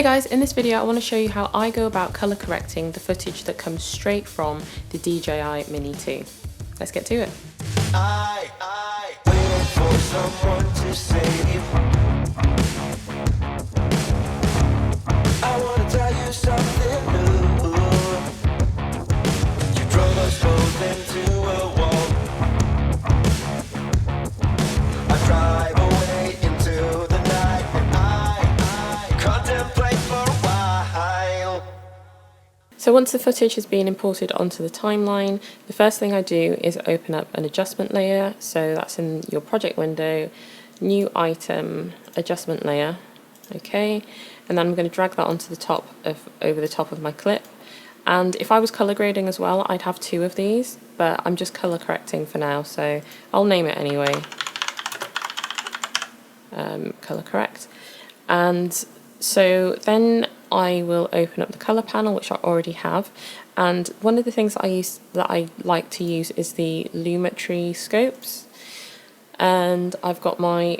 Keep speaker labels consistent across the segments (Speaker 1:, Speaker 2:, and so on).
Speaker 1: Hey guys, in this video I want to show you how I go about colour correcting the footage that comes straight from the DJI Mini 2. Let's get to it.
Speaker 2: I waited for someone to save you. I want to tell you something new. You drove us both into a wall. I drive away into the night, and I contemplate for a while.
Speaker 1: So once the footage has been imported onto the timeline, the first thing I do is open up an adjustment layer. So that's in your project window, new item, adjustment layer. Okay, and then I'm going to drag that onto the top of over the top of my clip. And if I was color grading as well, I'd have two of these, but I'm just color correcting for now, so I'll name it anyway. Color correct. And so then I will open up the color panel, which I already have. And one of the things that I like to use is the Lumetri scopes. And I've got my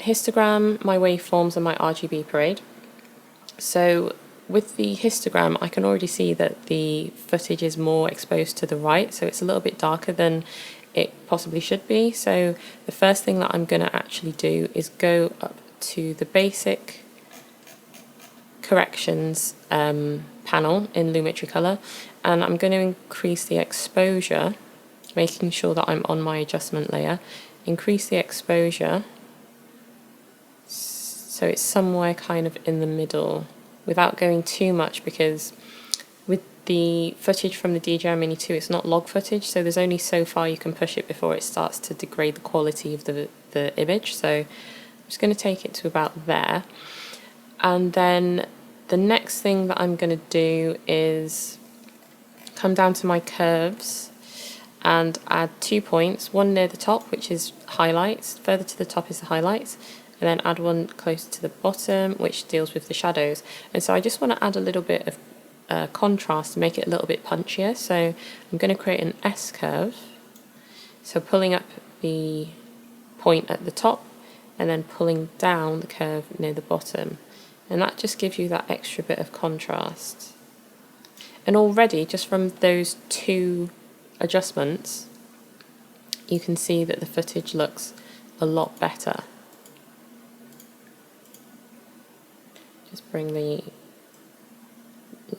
Speaker 1: histogram, my waveforms, and my RGB parade. So with the histogram, I can already see that the footage is more exposed to the right, so it's a little bit darker than it possibly should be. So the first thing that I'm going to actually do is go up to the basic corrections panel in Lumetri Color, and I'm going to increase the exposure, making sure that I'm on my adjustment layer. Increase the exposure so it's somewhere kind of in the middle without going too much, because with the footage from the DJI Mini 2 it's not log footage, so there's only so far you can push it before it starts to degrade the quality of the image. So I'm just going to take it to about there, and then the next thing that I'm going to do is come down to my curves and add 2 points, one near the top, which is highlights, further to the top is the highlights, and then add one closer to the bottom, which deals with the shadows. And so I just want to add a little bit of contrast to make it a little bit punchier. So I'm going to create an S curve, so pulling up the point at the top and then pulling down the curve near the bottom. And that just gives you that extra bit of contrast. And already, just from those two adjustments, you can see that the footage looks a lot better. Just bring the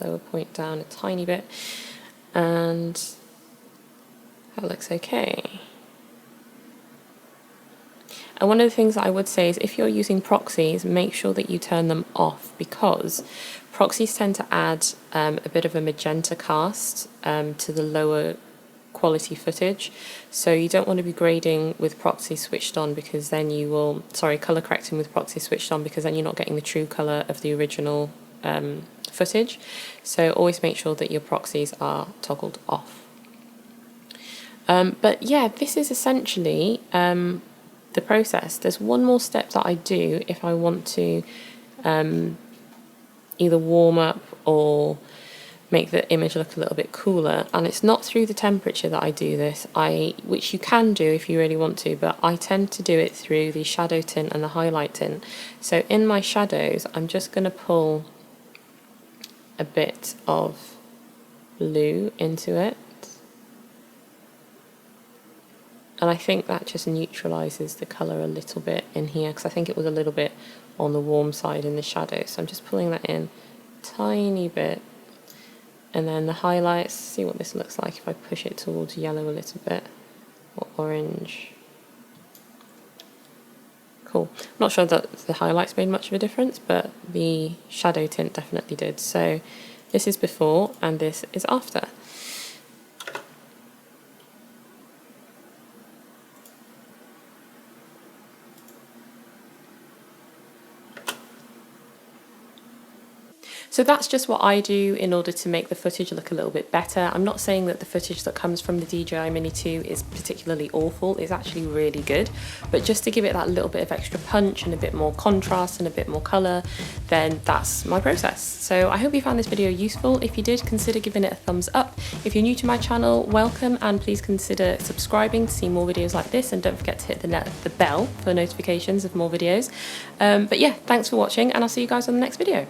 Speaker 1: lower point down a tiny bit, and that looks okay. And one of the things that I would say is if you're using proxies, make sure that you turn them off, because proxies tend to add a bit of a magenta cast to the lower quality footage. So you don't want to be grading with proxy switched on, because then you will, color correcting with proxy switched on, because then you're not getting the true color of the original footage. So always make sure that your proxies are toggled off. But yeah, this is essentially the process. There's one more step that I do if I want to either warm up or make the image look a little bit cooler, and it's not through the temperature that I do this, which you can do if you really want to, but I tend to do it through the shadow tint and the highlight tint. So in my shadows, I'm just going to pull a bit of blue into it, and I think that just neutralizes the color a little bit in here, because I think it was a little bit on the warm side in the shadow. So I'm just pulling that in a tiny bit. And then the highlights, see what this looks like if I push it towards yellow a little bit, or orange. Cool. I'm not sure that the highlights made much of a difference, but the shadow tint definitely did. So this is before and this is after. So that's just what I do in order to make the footage look a little bit better. I'm not saying that the footage that comes from the DJI Mini 2 is particularly awful, it's actually really good, but just to give it that little bit of extra punch and a bit more contrast and a bit more colour, then that's my process. So I hope you found this video useful. If you did, consider giving it a thumbs up. If you're new to my channel, welcome, and please consider subscribing to see more videos like this, and don't forget to hit the bell for notifications of more videos. But yeah, thanks for watching, and I'll see you guys on the next video.